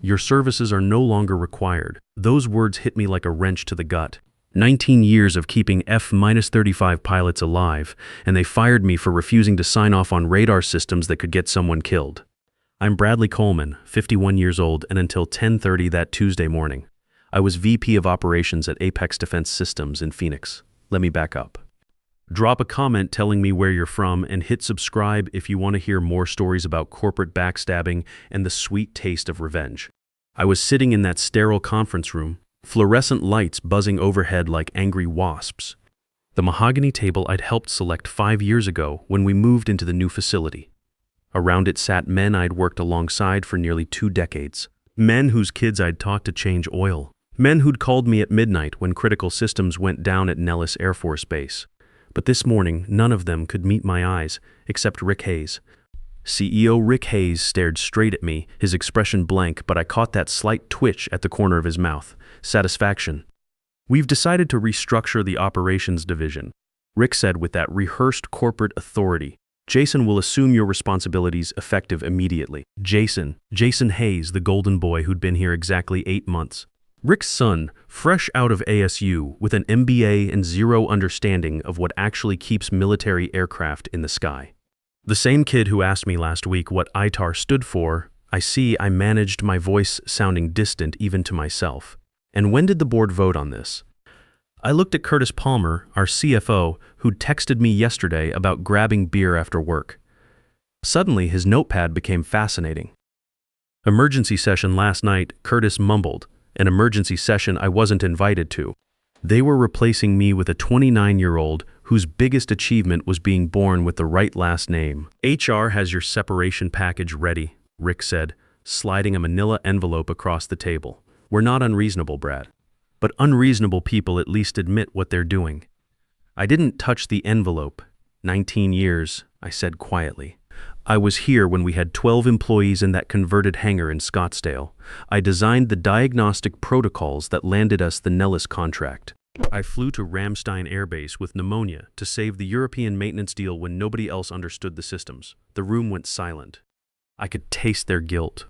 Your services are no longer required. Those words hit me like a wrench to the gut. 19 years of keeping F-35 pilots alive, and they fired me for refusing to sign off on radar systems that could get someone killed. I'm Bradley Coleman, 51 years old, and until 10:30 that Tuesday morning, I was VP of Operations at Apex Defense Systems in Phoenix. Let me back up. Drop a comment telling me where you're from and hit subscribe if you want to hear more stories about corporate backstabbing and the sweet taste of revenge. I was sitting in that sterile conference room, fluorescent lights buzzing overhead like angry wasps. The mahogany table I'd helped select 5 years ago when we moved into the new facility. Around it sat men I'd worked alongside for nearly 2 decades. Men whose kids I'd taught to change oil. Men who'd called me at midnight when critical systems went down at Nellis Air Force Base. But this morning, none of them could meet my eyes, except Rick Hayes. CEO Rick Hayes stared straight at me, his expression blank, but I caught that slight twitch at the corner of his mouth. Satisfaction. "We've decided to restructure the operations division," Rick said with that rehearsed corporate authority. "Jason will assume your responsibilities effective immediately." Jason Hayes, the golden boy who'd been here exactly 8 months. Rick's son, fresh out of ASU with an MBA and zero understanding of what actually keeps military aircraft in the sky. The same kid who asked me last week what ITAR stood for. I managed my voice sounding distant even to myself. "And when did the board vote on this?" I looked at Curtis Palmer, our CFO, who'd texted me yesterday about grabbing beer after work. Suddenly, his notepad became fascinating. "Emergency session last night," Curtis mumbled. "An emergency session I wasn't invited to." They were replacing me with a 29-year-old whose biggest achievement was being born with the right last name. "HR has your separation package ready," Rick said, sliding a manila envelope across the table. "We're not unreasonable, Brad. But unreasonable people at least admit what they're doing." I didn't touch the envelope. 19 years, I said quietly. "I was here when we had 12 employees in that converted hangar in Scottsdale. I designed the diagnostic protocols that landed us the Nellis contract. I flew to Ramstein Air Base with pneumonia to save the European maintenance deal when nobody else understood the systems." The room went silent. I could taste their guilt.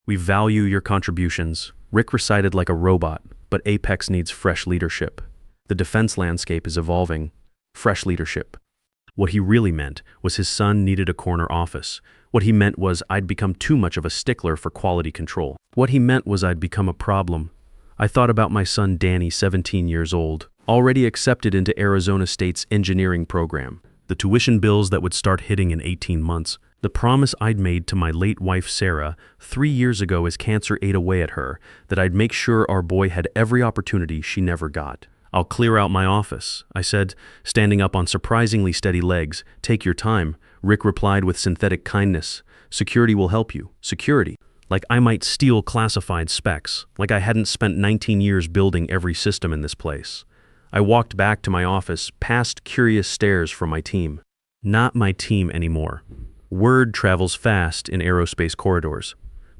"We value your contributions," Rick recited like a robot, "but Apex needs fresh leadership. The defense landscape is evolving. Fresh leadership." What he really meant was his son needed a corner office. What he meant was I'd become too much of a stickler for quality control. What he meant was I'd become a problem. I thought about my son Danny, 17 years old, already accepted into Arizona State's engineering program, the tuition bills that would start hitting in 18 months, the promise I'd made to my late wife Sarah 3 years ago as cancer ate away at her, that I'd make sure our boy had every opportunity she never got. "I'll clear out my office," I said, standing up on surprisingly steady legs. "Take your time," Rick replied with synthetic kindness. "Security will help you." Security. Like I might steal classified specs, like I hadn't spent 19 years building every system in this place. I walked back to my office, past curious stares from my team. Not my team anymore. Word travels fast in aerospace corridors.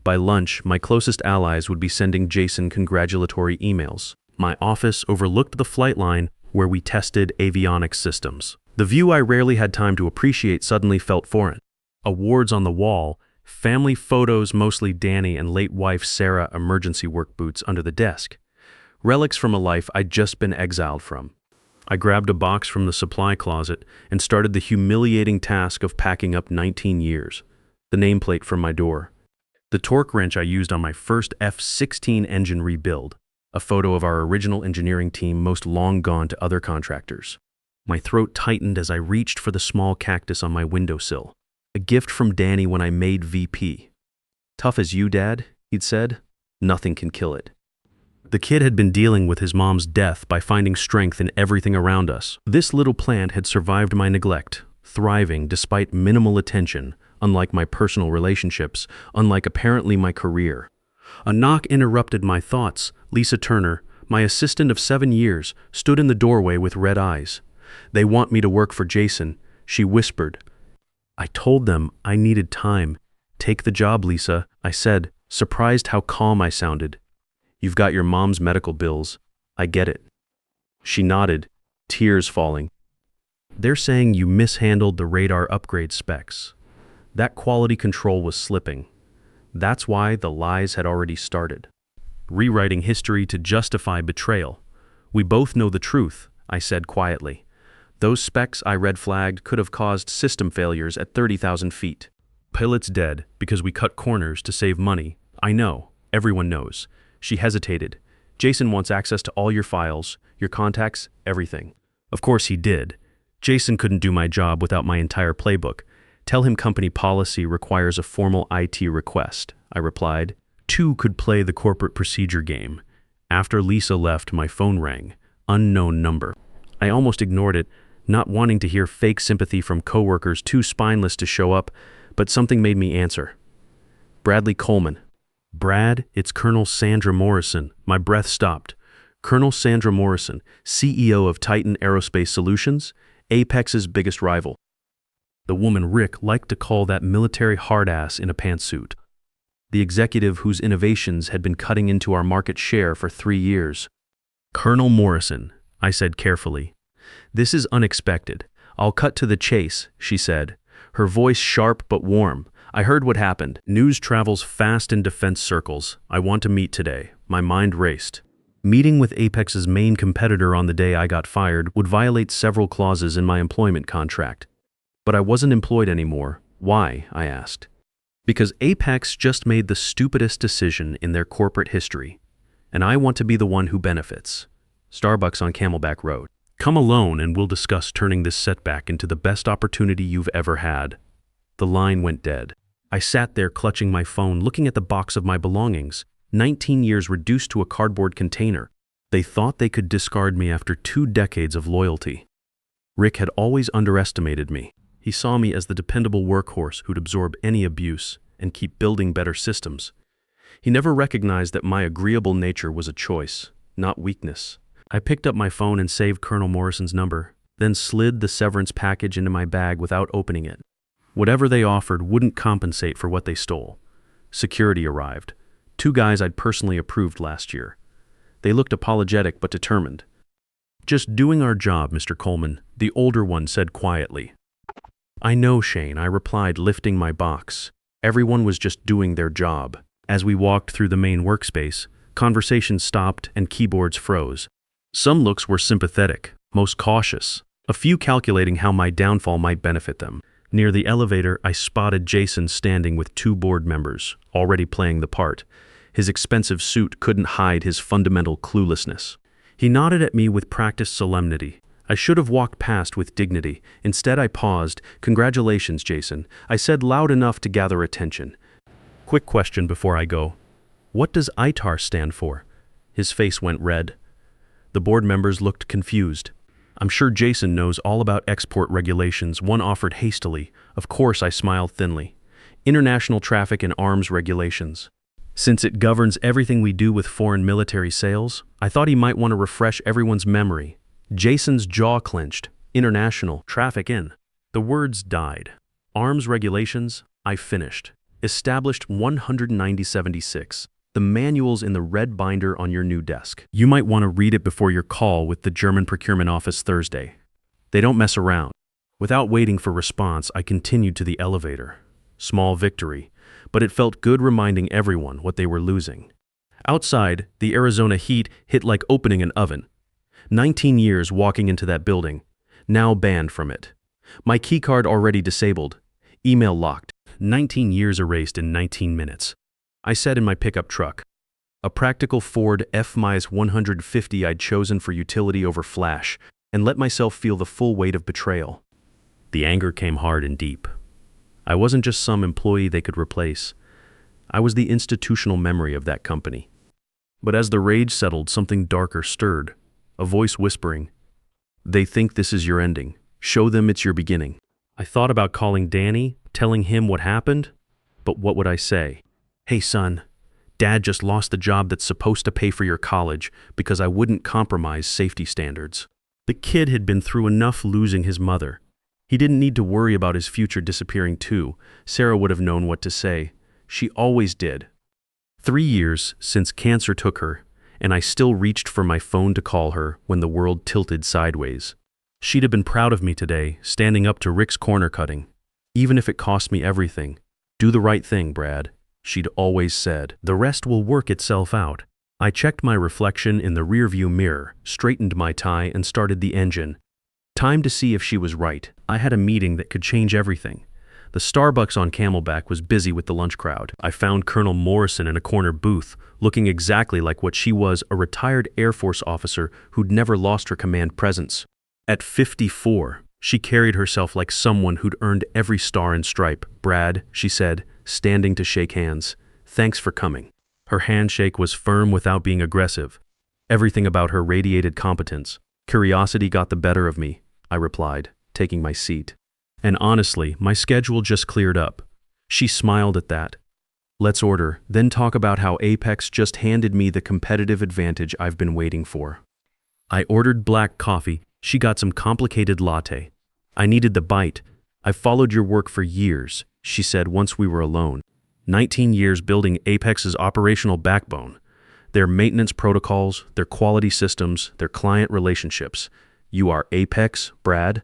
By lunch, my closest allies would be sending Jason congratulatory emails. My office overlooked the flight line where we tested avionics systems. The view I rarely had time to appreciate suddenly felt foreign. Awards on the wall, family photos, mostly Danny and late wife Sarah, emergency work boots under the desk. Relics from a life I'd just been exiled from. I grabbed a box from the supply closet and started the humiliating task of packing up 19 years. The nameplate from my door. The torque wrench I used on my first F-16 engine rebuild. A photo of our original engineering team most long gone to other contractors. My throat tightened as I reached for the small cactus on my windowsill. A gift from Danny when I made VP. "Tough as you, Dad," he'd said. "Nothing can kill it." The kid had been dealing with his mom's death by finding strength in everything around us. This little plant had survived my neglect, thriving despite minimal attention, unlike my personal relationships, unlike apparently my career. A knock interrupted my thoughts. Lisa Turner, my assistant of 7 years, stood in the doorway with red eyes. "They want me to work for Jason," she whispered. I told them I needed time. "Take the job, Lisa," I said, surprised how calm I sounded. "You've got your mom's medical bills. I get it." She nodded, tears falling. "They're saying you mishandled the radar upgrade specs. That quality control was slipping. That's why the lies had already started. Rewriting history to justify betrayal. We both know the truth, I said quietly. Those specs I red flagged could have caused system failures at 30,000 feet. Pilot's dead because we cut corners to save money. I know. Everyone knows. She hesitated. Jason wants access to all your files, your contacts, everything. Of course he did. Jason couldn't do my job without my entire playbook. Tell him company policy requires a formal IT request, I replied. Two could play the corporate procedure game. After Lisa left, my phone rang. Unknown number. I almost ignored it, not wanting to hear fake sympathy from coworkers too spineless to show up, but something made me answer. Bradley Coleman. Brad, it's Colonel Sandra Morrison. My breath stopped. Colonel Sandra Morrison, CEO of Titan Aerospace Solutions, Apex's biggest rival. The woman Rick liked to call that military hard-ass in a pantsuit. The executive whose innovations had been cutting into our market share for 3 years. Colonel Morrison, I said carefully. This is unexpected. I'll cut to the chase, she said, her voice sharp but warm. I heard what happened. News travels fast in defense circles. I want to meet today. My mind raced. Meeting with Apex's main competitor on the day I got fired would violate several clauses in my employment contract. But I wasn't employed anymore. Why? I asked. Because Apex just made the stupidest decision in their corporate history, and I want to be the one who benefits. Starbucks on Camelback Road. Come alone and we'll discuss turning this setback into the best opportunity you've ever had. The line went dead. I sat there clutching my phone, looking at the box of my belongings. 19 years reduced to a cardboard container. They thought they could discard me after 2 decades of loyalty. Rick had always underestimated me. He saw me as the dependable workhorse who'd absorb any abuse and keep building better systems. He never recognized that my agreeable nature was a choice, not weakness. I picked up my phone and saved Colonel Morrison's number, then slid the severance package into my bag without opening it. Whatever they offered wouldn't compensate for what they stole. Security arrived. 2 guys I'd personally approved last year. They looked apologetic but determined. Just doing our job, Mr. Coleman, the older one said quietly. I know, Shane, I replied, lifting my box. Everyone was just doing their job. As we walked through the main workspace, conversations stopped and keyboards froze. Some looks were sympathetic, most cautious, a few calculating how my downfall might benefit them. Near the elevator, I spotted Jason standing with 2 board members, already playing the part. His expensive suit couldn't hide his fundamental cluelessness. He nodded at me with practiced solemnity. I should have walked past with dignity. Instead, I paused. Congratulations, Jason, I said loud enough to gather attention. Quick question before I go. What does ITAR stand for? His face went red. The board members looked confused. I'm sure Jason knows all about export regulations, one offered hastily. Of course, I smiled thinly. International Traffic and Arms Regulations. Since it governs everything we do with foreign military sales, I thought he might want to refresh everyone's memory. Jason's jaw clenched. International Traffic in. The words died. Arms Regulations, I finished. Established 19076. The manual's in the red binder on your new desk. You might want to read it before your call with the German procurement office Thursday. They don't mess around. Without waiting for response, I continued to the elevator. Small victory, but it felt good reminding everyone what they were losing. Outside, the Arizona heat hit like opening an oven. 19 years walking into that building, now banned from it. My keycard already disabled, email locked. 19 years erased in 19 minutes. I sat in my pickup truck, a practical Ford F-150 I'd chosen for utility over flash, and let myself feel the full weight of betrayal. The anger came hard and deep. I wasn't just some employee they could replace. I was the institutional memory of that company. But as the rage settled, something darker stirred, a voice whispering, "They think this is your ending. Show them it's your beginning." I thought about calling Danny, telling him what happened, but what would I say? Hey son, Dad just lost the job that's supposed to pay for your college because I wouldn't compromise safety standards. The kid had been through enough losing his mother. He didn't need to worry about his future disappearing too. Sarah would have known what to say. She always did. 3 years since cancer took her, and I still reached for my phone to call her when the world tilted sideways. She'd have been proud of me today, standing up to Rick's corner cutting. Even if it cost me everything. Do the right thing, Brad, she'd always said. The rest will work itself out. I checked my reflection in the rearview mirror, straightened my tie, and started the engine. Time to see if she was right. I had a meeting that could change everything. The Starbucks on Camelback was busy with the lunch crowd. I found Colonel Morrison in a corner booth, looking exactly like what she was, a retired Air Force officer who'd never lost her command presence. At 54, she carried herself like someone who'd earned every star and stripe. "Brad," she said, standing to shake hands. "Thanks for coming." Her handshake was firm without being aggressive. Everything about her radiated competence. "Curiosity got the better of me," I replied, taking my seat. "And honestly, my schedule just cleared up." She smiled at that. "Let's order, then talk about how Apex just handed me the competitive advantage I've been waiting for." I ordered black coffee. She got some complicated latte. "I needed the bite. I've followed your work for years," she said once we were alone. 19 years building Apex's operational backbone. Their maintenance protocols, their quality systems, their client relationships. "You are Apex, Brad?"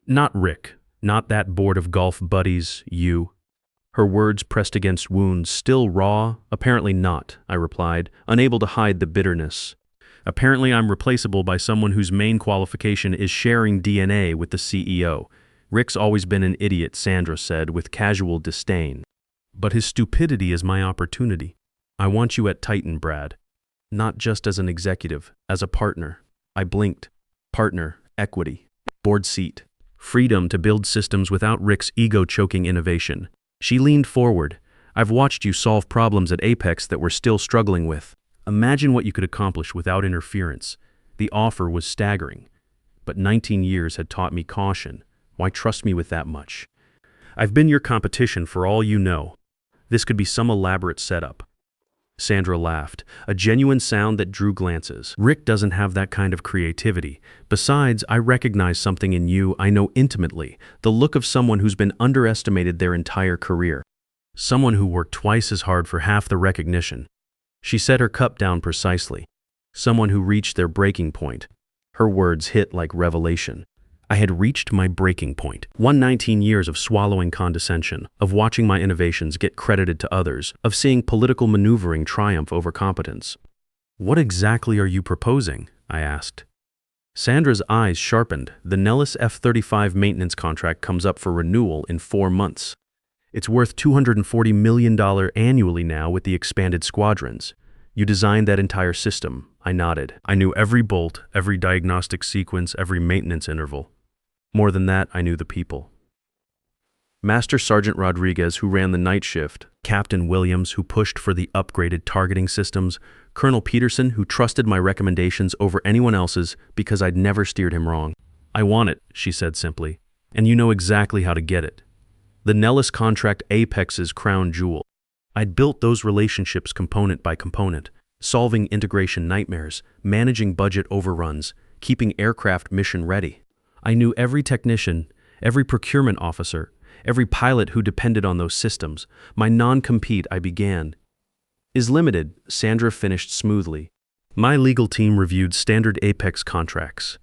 "Not Rick. Not that board of golf buddies, you." Her words pressed against wounds, still raw. "Apparently not," I replied, unable to hide the bitterness. "Apparently I'm replaceable by someone whose main qualification is sharing DNA with the CEO. Rick's always been an idiot," Sandra said with casual disdain. "But his stupidity is my opportunity. I want you at Titan, Brad. Not just as an executive, as a partner." I blinked. Partner, equity, board seat, freedom to build systems without Rick's ego-choking innovation. She leaned forward. "I've watched you solve problems at Apex that we're still struggling with. Imagine what you could accomplish without interference." The offer was staggering. But 19 years had taught me caution. Why trust me with that much? "I've been your competition for all you know. This could be some elaborate setup." Sandra laughed, a genuine sound that drew glances. "Rick doesn't have that kind of creativity. Besides, I recognize something in you I know intimately, the look of someone who's been underestimated their entire career. Someone who worked twice as hard for half the recognition." She set her cup down precisely. "Someone who reached their breaking point." Her words hit like revelation. I had reached my breaking point. 19 years of swallowing condescension, of watching my innovations get credited to others, of seeing political maneuvering triumph over competence. "What exactly are you proposing?" I asked. Sandra's eyes sharpened. "The Nellis F-35 maintenance contract comes up for renewal in 4 months. It's worth $240 million annually now with the expanded squadrons. You designed that entire system." I nodded. "I knew every bolt, every diagnostic sequence, every maintenance interval. More than that, I knew the people. Master Sergeant Rodriguez, who ran the night shift, Captain Williams, who pushed for the upgraded targeting systems, Colonel Peterson, who trusted my recommendations over anyone else's because I'd never steered him wrong. I want it," she said simply, "and you know exactly how to get it. The Nellis contract, Apex's crown jewel. I'd built those relationships component by component, solving integration nightmares, managing budget overruns, keeping aircraft mission ready. I knew every technician, every procurement officer, every pilot who depended on those systems. My non-compete, I began, is limited," Sandra finished smoothly. "My legal team reviewed standard Apex contracts.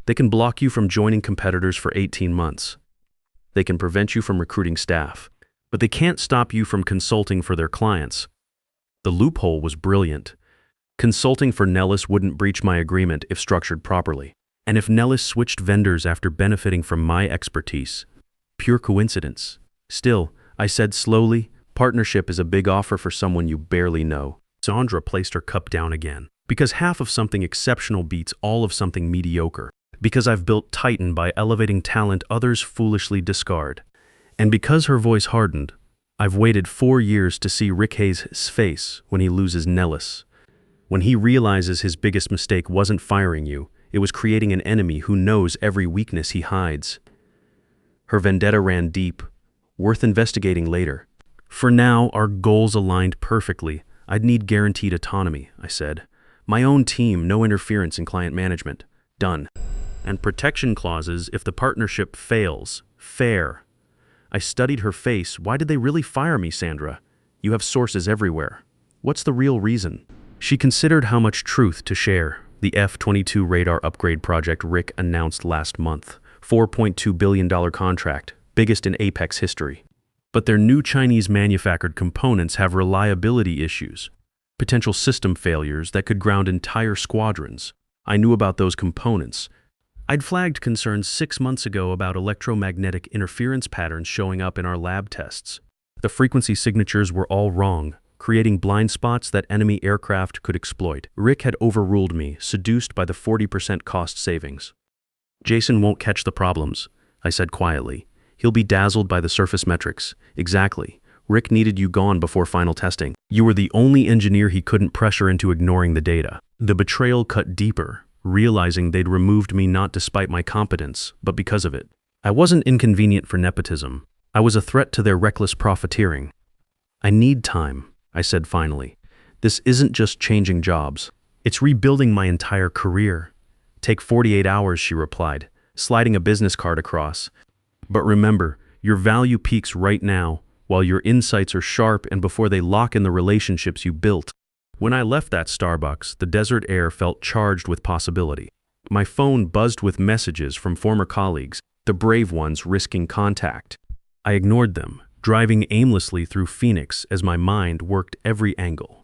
They can block you from joining competitors for 18 months. They can prevent you from recruiting staff, but they can't stop you from consulting for their clients." The loophole was brilliant. Consulting for Nellis wouldn't breach my agreement if structured properly. And if Nellis switched vendors after benefiting from my expertise, pure coincidence. "Still," I said slowly, "partnership is a big offer for someone you barely know." Sandra placed her cup down again. "Because half of something exceptional beats all of something mediocre. Because I've built Titan by elevating talent others foolishly discard. And because," her voice hardened, "I've waited 4 years to see Rick Hayes' face when he loses Nellis. When he realizes his biggest mistake wasn't firing you, it was creating an enemy who knows every weakness he hides." Her vendetta ran deep, worth investigating later. "For now, our goals aligned perfectly. I'd need guaranteed autonomy," I said. "My own team, no interference in client management. Done. And protection clauses if the partnership fails. Fair." I studied her face. "Why did they really fire me, Sandra? You have sources everywhere. What's the real reason?" She considered how much truth to share. "The F-22 radar upgrade project Rick announced last month. $4.2 billion contract, biggest in Apex history. But their new Chinese manufactured components have reliability issues, potential system failures that could ground entire squadrons. I knew about those components. I'd flagged concerns 6 months ago about electromagnetic interference patterns showing up in our lab tests. The frequency signatures were all wrong, creating blind spots that enemy aircraft could exploit. Rick had overruled me, seduced by the 40% cost savings. Jason won't catch the problems, I said quietly. He'll be dazzled by the surface metrics. Exactly. Rick needed you gone before final testing. You were the only engineer he couldn't pressure into ignoring the data. The betrayal cut deeper, realizing they'd removed me not despite my competence, but because of it. I wasn't inconvenient for nepotism. I was a threat to their reckless profiteering. I need time, I said finally. This isn't just changing jobs. It's rebuilding my entire career. Take 48 hours, she replied, sliding a business card across. But remember, your value peaks right now, while your insights are sharp and before they lock in the relationships you built. When I left that Starbucks, the desert air felt charged with possibility. My phone buzzed with messages from former colleagues, the brave ones risking contact. I ignored them, driving aimlessly through Phoenix as my mind worked every angle.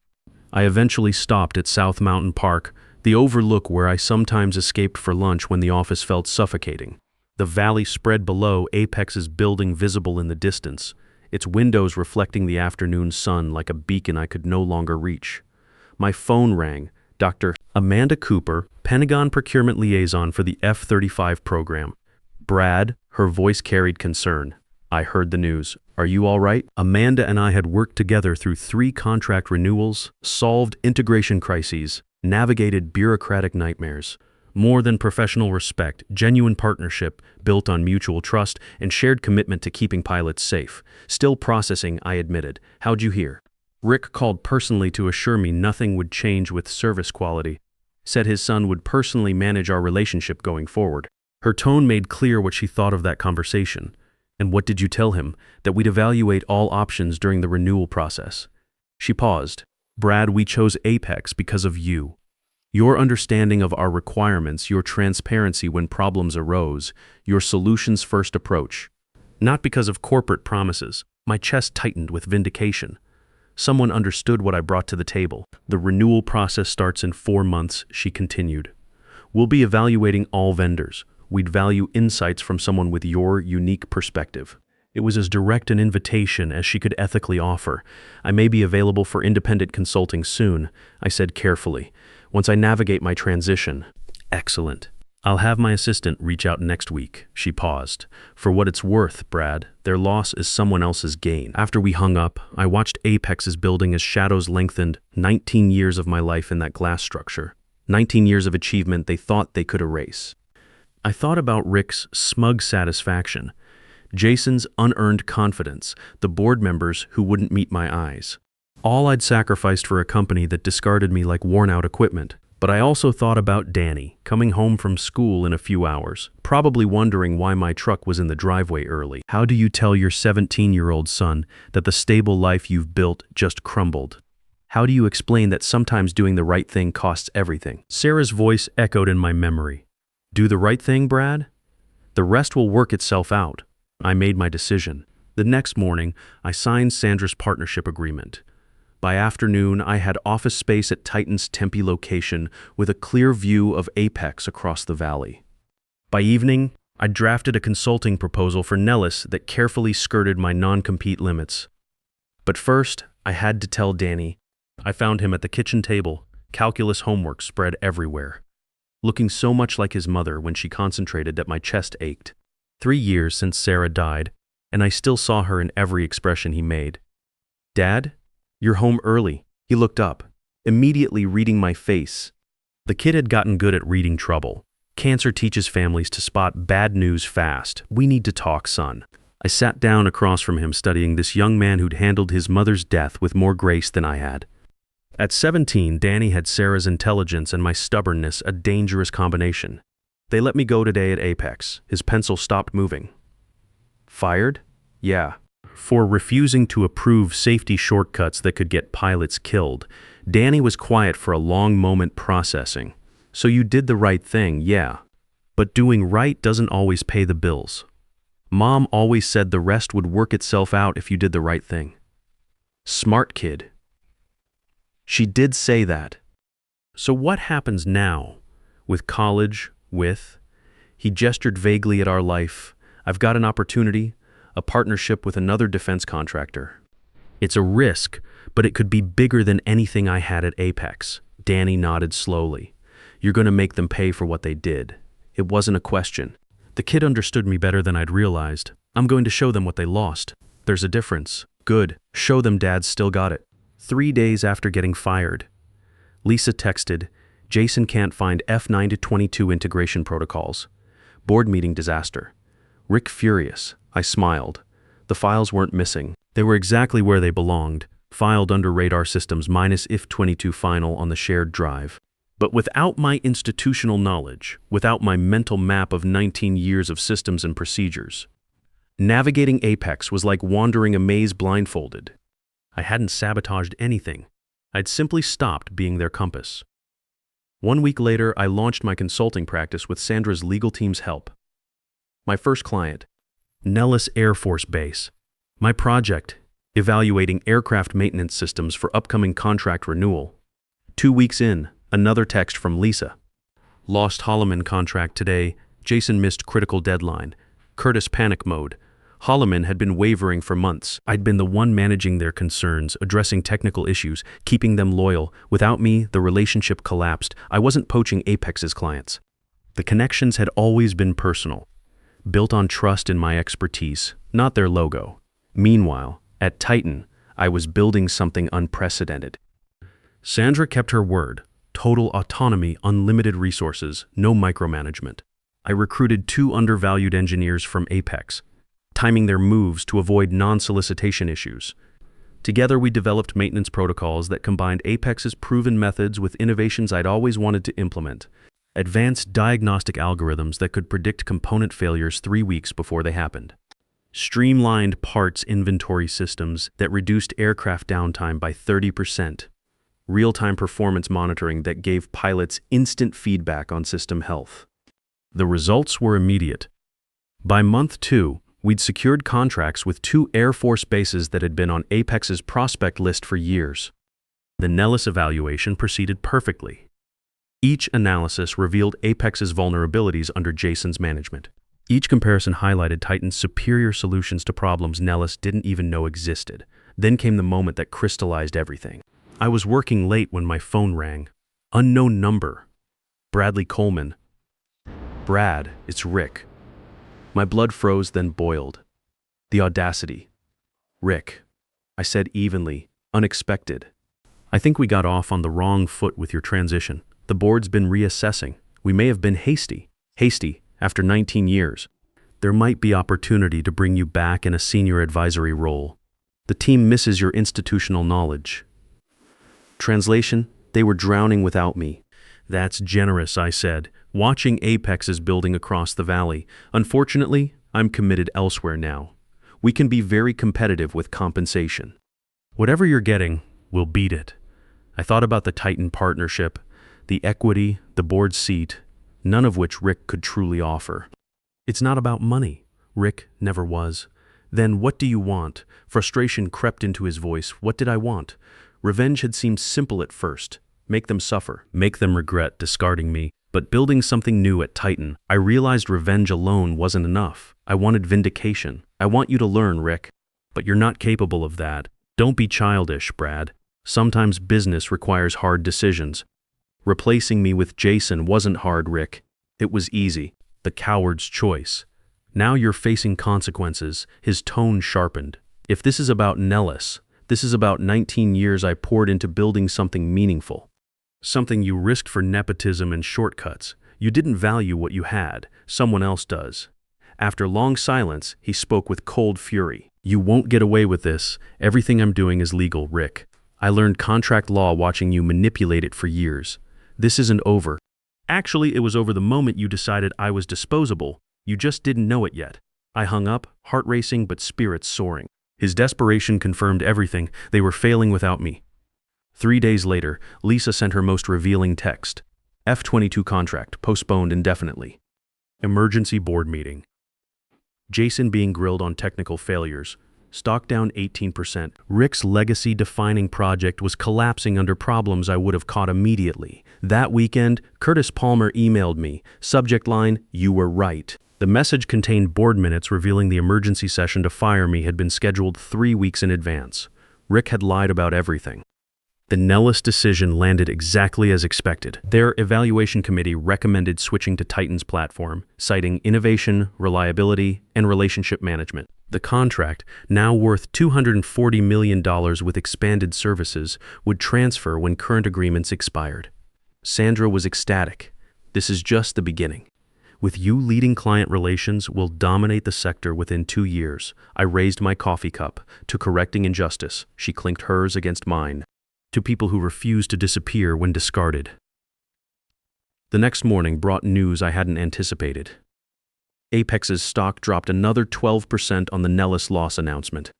I eventually stopped at South Mountain Park, the overlook where I sometimes escaped for lunch when the office felt suffocating. The valley spread below Apex's building visible in the distance, its windows reflecting the afternoon sun like a beacon I could no longer reach. My phone rang. Dr. Amanda Cooper, Pentagon Procurement Liaison for the F-35 program. Brad, her voice carried concern. I heard the news. Are you all right? Amanda and I had worked together through 3 contract renewals, solved integration crises, navigated bureaucratic nightmares. More than professional respect, genuine partnership built on mutual trust and shared commitment to keeping pilots safe. Still processing, I admitted. How'd you hear? Rick called personally to assure me nothing would change with service quality. Said his son would personally manage our relationship going forward. Her tone made clear what she thought of that conversation. And what did you tell him? That we'd evaluate all options during the renewal process. She paused. Brad, we chose Apex because of you. Your understanding of our requirements, your transparency when problems arose, your solutions-first approach. Not because of corporate promises. My chest tightened with vindication. Someone understood what I brought to the table. The renewal process starts in 4 months, she continued. We'll be evaluating all vendors. We'd value insights from someone with your unique perspective. It was as direct an invitation as she could ethically offer. I may be available for independent consulting soon, I said carefully. Once I navigate my transition. Excellent. I'll have my assistant reach out next week, she paused. For what it's worth, Brad, their loss is someone else's gain. After we hung up, I watched Apex's building as shadows lengthened. 19 years of my life in that glass structure. 19 years of achievement they thought they could erase. I thought about Rick's smug satisfaction, Jason's unearned confidence, the board members who wouldn't meet my eyes. All I'd sacrificed for a company that discarded me like worn-out equipment. But I also thought about Danny, coming home from school in a few hours, probably wondering why my truck was in the driveway early. How do you tell your 17-year-old son that the stable life you've built just crumbled? How do you explain that sometimes doing the right thing costs everything? Sarah's voice echoed in my memory. Do the right thing, Brad? The rest will work itself out. I made my decision. The next morning, I signed Sandra's partnership agreement. By afternoon, I had office space at Titan's Tempe location with a clear view of Apex across the valley. By evening, I drafted a consulting proposal for Nellis that carefully skirted my non-compete limits. But first, I had to tell Danny. I found him at the kitchen table, calculus homework spread everywhere. Looking so much like his mother when she concentrated that my chest ached. 3 years since Sarah died, and I still saw her in every expression he made. Dad? You're home early. He looked up, immediately reading my face. The kid had gotten good at reading trouble. Cancer teaches families to spot bad news fast. We need to talk, son. I sat down across from him studying this young man who'd handled his mother's death with more grace than I had. At 17, Danny had Sarah's intelligence and my stubbornness, a dangerous combination. They let me go today at Apex. His pencil stopped moving. Fired? Yeah. For refusing to approve safety shortcuts that could get pilots killed. Danny was quiet for a long moment, processing. So you did the right thing, yeah. But doing right doesn't always pay the bills. Mom always said the rest would work itself out if you did the right thing. Smart kid. She did say that. So what happens now? With college, he gestured vaguely at our life. I've got an opportunity, a partnership with another defense contractor. It's a risk, but it could be bigger than anything I had at Apex. Danny nodded slowly. You're going to make them pay for what they did. It wasn't a question. The kid understood me better than I'd realized. I'm going to show them what they lost. There's a difference. Good. Show them Dad's still got it. 3 days after getting fired, Lisa texted, Jason can't find F9 to 22 integration protocols. Board meeting disaster. Rick furious. I smiled. The files weren't missing. They were exactly where they belonged, filed under Radar Systems -IF22 final on the shared drive. But without my institutional knowledge, without my mental map of 19 years of systems and procedures, navigating Apex was like wandering a maze blindfolded. I hadn't sabotaged anything. I'd simply stopped being their compass. 1 week later, I launched my consulting practice with Sandra's legal team's help. My first client, Nellis Air Force Base. My project, evaluating aircraft maintenance systems for upcoming contract renewal. 2 weeks in, another text from Lisa. Lost Holloman contract today. Jason missed critical deadline. Curtis panic mode. Holloman had been wavering for months. I'd been the one managing their concerns, addressing technical issues, keeping them loyal. Without me, the relationship collapsed. I wasn't poaching Apex's clients. The connections had always been personal, built on trust in my expertise, not their logo. Meanwhile, at Titan, I was building something unprecedented. Sandra kept her word. Total autonomy, unlimited resources, no micromanagement. I recruited 2 undervalued engineers from Apex, timing their moves to avoid non-solicitation issues. Together we developed maintenance protocols that combined Apex's proven methods with innovations I'd always wanted to implement. Advanced diagnostic algorithms that could predict component failures 3 weeks before they happened. Streamlined parts inventory systems that reduced aircraft downtime by 30%. Real-time performance monitoring that gave pilots instant feedback on system health. The results were immediate. By month 2, we'd secured contracts with 2 Air Force bases that had been on Apex's prospect list for years. The Nellis evaluation proceeded perfectly. Each analysis revealed Apex's vulnerabilities under Jason's management. Each comparison highlighted Titan's superior solutions to problems Nellis didn't even know existed. Then came the moment that crystallized everything. I was working late when my phone rang. Unknown number. Bradley Coleman. Brad, it's Rick. My blood froze, then boiled. The audacity. Rick, I said evenly, unexpected. I think we got off on the wrong foot with your transition. The board's been reassessing. We may have been hasty. Hasty, after 19 years. There might be opportunity to bring you back in a senior advisory role. The team misses your institutional knowledge. Translation, they were drowning without me. That's generous, I said, watching Apex's building across the valley. Unfortunately, I'm committed elsewhere now. We can be very competitive with compensation. Whatever you're getting, we'll beat it. I thought about the Titan partnership, the equity, the board seat, none of which Rick could truly offer. It's not about money. Rick never was. Then what do you want? Frustration crept into his voice. What did I want? Revenge had seemed simple at first. Make them suffer, make them regret discarding me. But building something new at Titan, I realized revenge alone wasn't enough. I wanted vindication. I want you to learn, Rick. But you're not capable of that. Don't be childish, Brad. Sometimes business requires hard decisions. Replacing me with Jason wasn't hard, Rick. It was easy. The coward's choice. Now you're facing consequences. His tone sharpened. If this is about Nellis, this is about 19 years I poured into building something meaningful. Something you risked for nepotism and shortcuts. You didn't value what you had. Someone else does. After long silence, he spoke with cold fury. You won't get away with this. Everything I'm doing is legal, Rick. I learned contract law watching you manipulate it for years. This isn't over. Actually, it was over the moment you decided I was disposable. You just didn't know it yet. I hung up, heart racing but spirits soaring. His desperation confirmed everything. They were failing without me. 3 days later, Lisa sent her most revealing text. F-22 contract postponed indefinitely. Emergency board meeting. Jason being grilled on technical failures. Stock down 18%. Rick's legacy-defining project was collapsing under problems I would have caught immediately. That weekend, Curtis Palmer emailed me. Subject line, "You were right." The message contained board minutes revealing the emergency session to fire me had been scheduled 3 weeks in advance. Rick had lied about everything. The Nellis decision landed exactly as expected. Their evaluation committee recommended switching to Titan's platform, citing innovation, reliability, and relationship management. The contract, now worth $240 million with expanded services, would transfer when current agreements expired. Sandra was ecstatic. This is just the beginning. With you leading client relations, we'll dominate the sector within 2 years. I raised my coffee cup. To correcting injustice, she clinked hers against mine. To people who refused to disappear when discarded. The next morning brought news I hadn't anticipated. Apex's stock dropped another 12% on the Nellis loss announcement.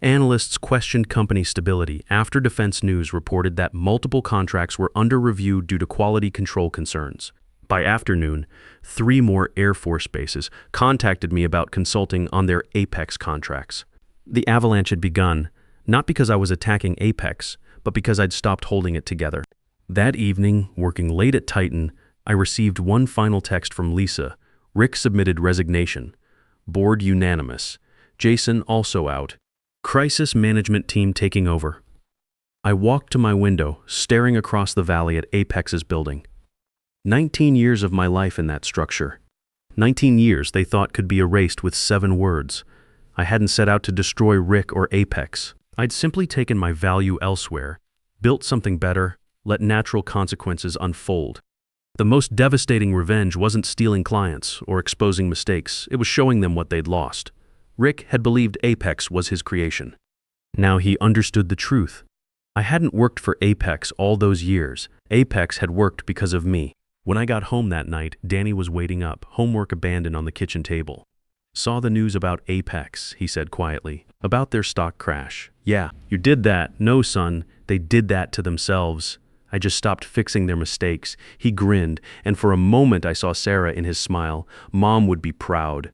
Analysts questioned company stability after Defense News reported that multiple contracts were under review due to quality control concerns. By afternoon, 3 more Air Force bases contacted me about consulting on their Apex contracts. The avalanche had begun, not because I was attacking Apex, but because I'd stopped holding it together. That evening, working late at Titan, I received one final text from Lisa. Rick submitted resignation. Board unanimous. Jason also out. Crisis management team taking over. I walked to my window, staring across the valley at Apex's building. 19 years of my life in that structure. 19 years they thought could be erased with 7 words. I hadn't set out to destroy Rick or Apex. I'd simply taken my value elsewhere, built something better, let natural consequences unfold. The most devastating revenge wasn't stealing clients or exposing mistakes, it was showing them what they'd lost. Rick had believed Apex was his creation. Now he understood the truth. I hadn't worked for Apex all those years. Apex had worked because of me. When I got home that night, Danny was waiting up, homework abandoned on the kitchen table. Saw the news about Apex, he said quietly. About their stock crash. Yeah, you did that. No, son, they did that to themselves. I just stopped fixing their mistakes. He grinned, and for a moment I saw Sarah in his smile. Mom would be proud.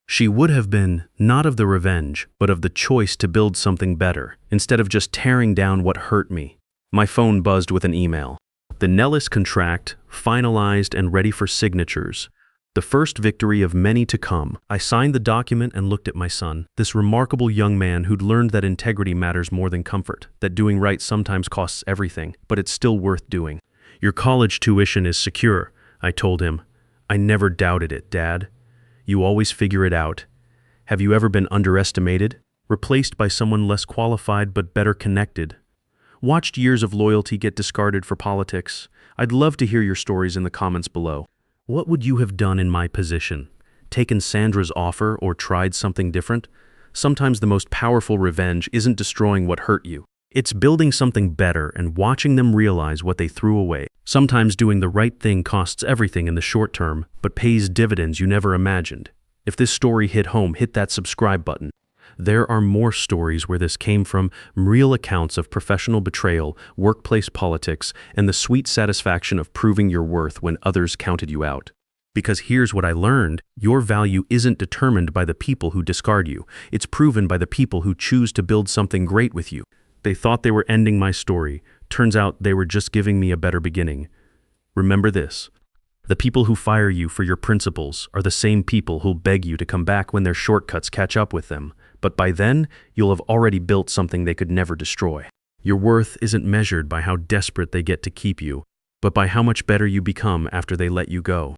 She would have been, not of the revenge, but of the choice to build something better, instead of just tearing down what hurt me. My phone buzzed with an email. The Nellis contract, finalized and ready for signatures. The first victory of many to come. I signed the document and looked at my son, this remarkable young man who'd learned that integrity matters more than comfort, that doing right sometimes costs everything, but it's still worth doing. Your college tuition is secure, I told him. I never doubted it, Dad. You always figure it out. Have you ever been underestimated? Replaced by someone less qualified but better connected? Watched years of loyalty get discarded for politics? I'd love to hear your stories in the comments below. What would you have done in my position? Taken Sandra's offer or tried something different? Sometimes the most powerful revenge isn't destroying what hurt you. It's building something better and watching them realize what they threw away. Sometimes doing the right thing costs everything in the short term, but pays dividends you never imagined. If this story hit home, hit that subscribe button. There are more stories where this came from, real accounts of professional betrayal, workplace politics, and the sweet satisfaction of proving your worth when others counted you out. Because here's what I learned, your value isn't determined by the people who discard you. It's proven by the people who choose to build something great with you. They thought they were ending my story. Turns out they were just giving me a better beginning. Remember this. The people who fire you for your principles are the same people who'll beg you to come back when their shortcuts catch up with them. But by then, you'll have already built something they could never destroy. Your worth isn't measured by how desperate they get to keep you, but by how much better you become after they let you go.